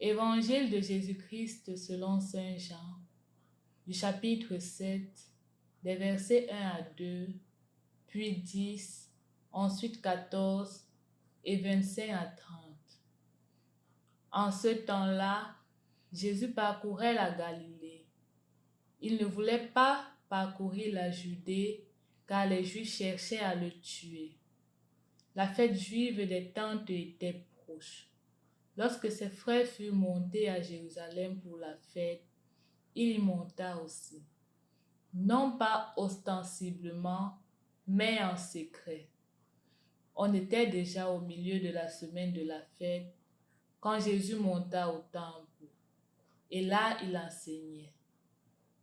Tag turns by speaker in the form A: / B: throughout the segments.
A: Évangile de Jésus-Christ selon Saint Jean, du chapitre 7, des versets 1 à 2, puis 10, ensuite 14 et 25 à 30. En ce temps-là, Jésus parcourait la Galilée. Il ne voulait pas parcourir la Judée, car les Juifs cherchaient à le tuer. La fête juive des Tentes était proche. Lorsque ses frères furent montés à Jérusalem pour la fête, il y monta aussi, non pas ostensiblement, mais en secret. On était déjà au milieu de la semaine de la fête quand Jésus monta au temple, et là il enseignait.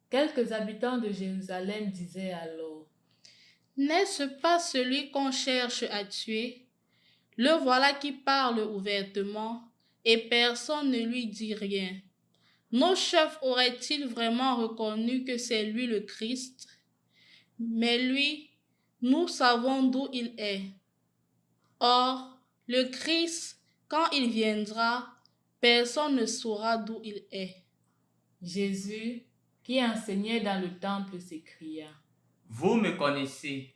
A: Quelques habitants de Jérusalem disaient alors:
B: N'est-ce pas celui qu'on cherche à tuer? Le voilà qui parle ouvertement, et personne ne lui dit rien. Nos chefs auraient-ils vraiment reconnu que c'est lui le Christ? Mais lui, nous savons d'où il est. Or, le Christ, quand il viendra, personne ne saura d'où il est.
A: Jésus, qui enseignait dans le temple, s'écria:
C: Vous me connaissez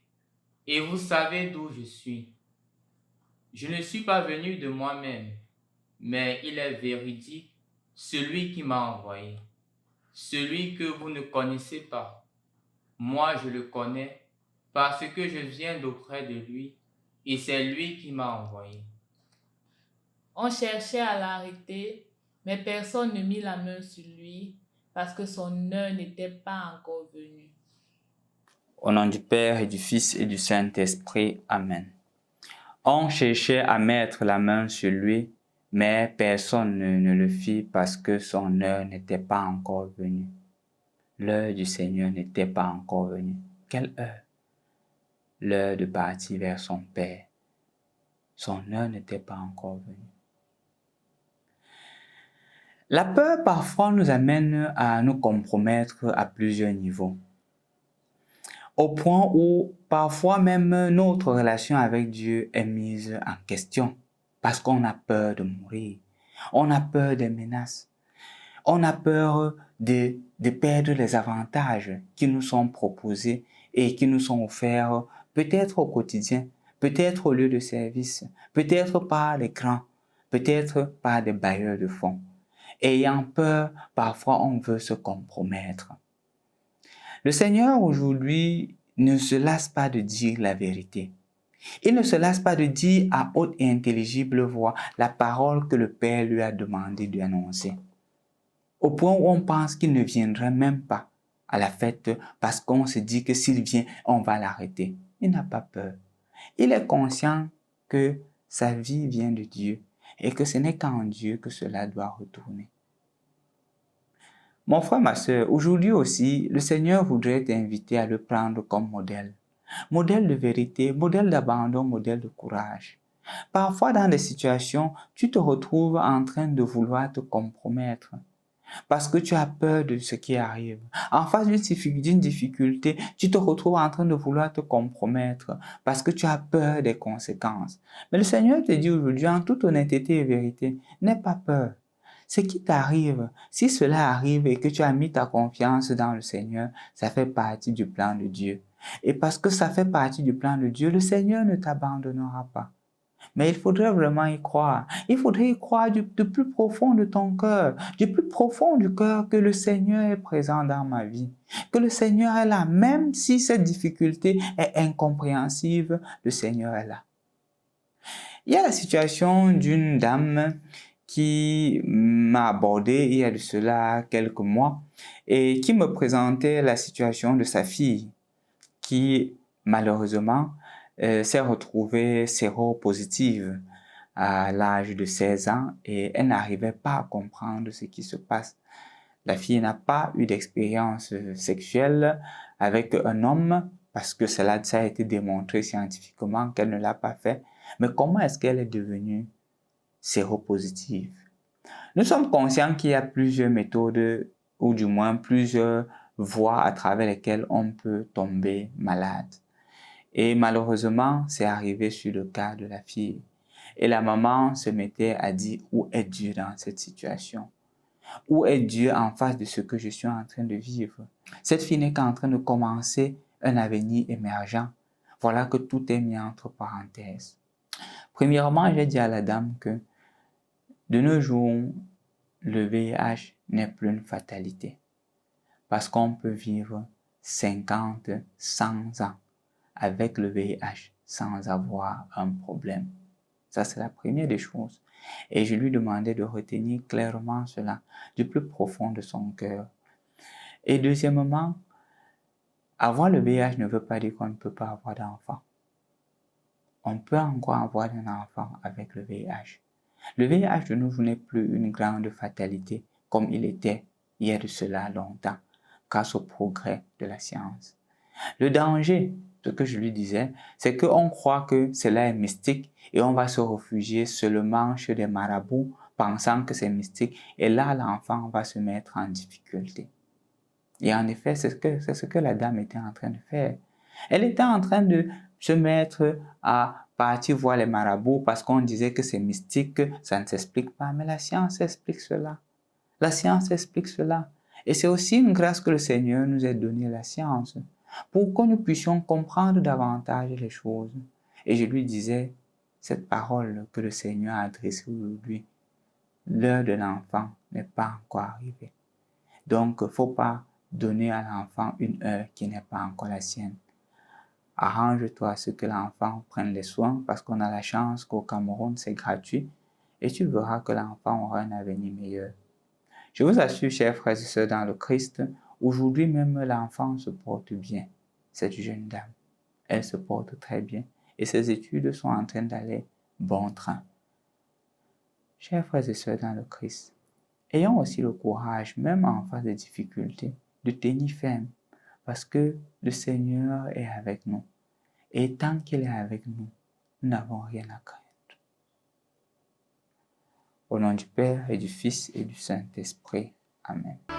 C: et vous savez d'où je suis. Je ne suis pas venu de moi-même, mais il est véridique, celui qui m'a envoyé, celui que vous ne connaissez pas. Moi, je le connais parce que je viens d'auprès de lui et c'est lui qui m'a envoyé.
A: On cherchait à l'arrêter, mais personne ne mit la main sur lui parce que son heure n'était pas encore venue.
D: Au nom du Père et du Fils et du Saint-Esprit. Amen. On cherchait à mettre la main sur lui, mais personne ne le fit parce que son heure n'était pas encore venue. L'heure du Seigneur n'était pas encore venue. Quelle heure? L'heure de partir vers son Père. Son heure n'était pas encore venue. La peur parfois nous amène à nous compromettre à plusieurs niveaux. Au point où parfois même notre relation avec Dieu est mise en question parce qu'on a peur de mourir, on a peur des menaces, on a peur de perdre les avantages qui nous sont proposés et qui nous sont offerts peut-être au quotidien, peut-être au lieu de service, peut-être par les grands, peut-être par des bailleurs de fonds. Ayant peur, parfois on veut se compromettre. Le Seigneur aujourd'hui ne se lasse pas de dire la vérité. Il ne se lasse pas de dire à haute et intelligible voix la parole que le Père lui a demandé d'annoncer. Au point où on pense qu'il ne viendrait même pas à la fête parce qu'on se dit que s'il vient, on va l'arrêter. Il n'a pas peur. Il est conscient que sa vie vient de Dieu et que ce n'est qu'en Dieu que cela doit retourner. Mon frère, ma sœur, aujourd'hui aussi, le Seigneur voudrait t'inviter à le prendre comme modèle. Modèle de vérité, modèle d'abandon, modèle de courage. Parfois, dans des situations, tu te retrouves en train de vouloir te compromettre parce que tu as peur de ce qui arrive. En face d'une difficulté, tu te retrouves en train de vouloir te compromettre parce que tu as peur des conséquences. Mais le Seigneur te dit aujourd'hui, en toute honnêteté et vérité, n'aie pas peur. Ce qui t'arrive, si cela arrive et que tu as mis ta confiance dans le Seigneur, ça fait partie du plan de Dieu. Et parce que ça fait partie du plan de Dieu, le Seigneur ne t'abandonnera pas. Mais il faudrait vraiment y croire. Il faudrait y croire du plus profond de ton cœur, du plus profond du cœur que le Seigneur est présent dans ma vie, que le Seigneur est là, même si cette difficulté est incompréhensible, le Seigneur est là. Il y a la situation d'une dame qui m'a abordé il y a de cela quelques mois et qui me présentait la situation de sa fille qui malheureusement s'est retrouvée séropositive à l'âge de 16 ans et elle n'arrivait pas à comprendre ce qui se passe. La fille n'a pas eu d'expérience sexuelle avec un homme parce que ça a été démontré scientifiquement qu'elle ne l'a pas fait. Mais comment est-ce qu'elle est devenue séropositive? Nous sommes conscients qu'il y a plusieurs méthodes ou du moins plusieurs voies à travers lesquelles on peut tomber malade. Et malheureusement, c'est arrivé sur le cas de la fille. Et la maman se mettait à dire, où est Dieu dans cette situation? Où est Dieu en face de ce que je suis en train de vivre? Cette fille n'est qu'en train de commencer un avenir émergent. Voilà que tout est mis entre parenthèses. Premièrement, j'ai dit à la dame que de nos jours, le VIH n'est plus une fatalité. Parce qu'on peut vivre 50, 100 ans avec le VIH sans avoir un problème. Ça, c'est la première des choses. Et je lui demandais de retenir clairement cela du plus profond de son cœur. Et deuxièmement, avoir le VIH ne veut pas dire qu'on ne peut pas avoir d'enfant. On peut encore avoir un enfant avec le VIH. Le VIH de nous n'est plus une grande fatalité comme il était il y a de cela longtemps, grâce au progrès de la science. Le danger, ce que je lui disais, c'est qu'on croit que cela est mystique et on va se réfugier seulement chez des marabouts pensant que c'est mystique et là l'enfant va se mettre en difficulté. Et en effet, c'est ce que la dame était en train de faire. Elle était en train de se mettre à partir voir les marabouts parce qu'on disait que c'est mystique, que ça ne s'explique pas, mais la science explique cela. La science explique cela. Et c'est aussi une grâce que le Seigneur nous ait donné, la science, pour que nous puissions comprendre davantage les choses. Et je lui disais, cette parole que le Seigneur a adressée aujourd'hui, l'heure de l'enfant n'est pas encore arrivée. Donc, il ne faut pas donner à l'enfant une heure qui n'est pas encore la sienne. Arrange-toi à ce que l'enfant prenne les soins parce qu'on a la chance qu'au Cameroun, c'est gratuit et tu verras que l'enfant aura un avenir meilleur. Je vous assure, chers frères et sœurs dans le Christ, aujourd'hui même l'enfant se porte bien, cette jeune dame. Elle se porte très bien et ses études sont en train d'aller bon train. Chers frères et sœurs dans le Christ, ayons aussi le courage, même en face des difficultés, de tenir ferme parce que le Seigneur est avec nous. Et tant qu'il est avec nous, nous n'avons rien à craindre. Au nom du Père et du Fils et du Saint-Esprit. Amen.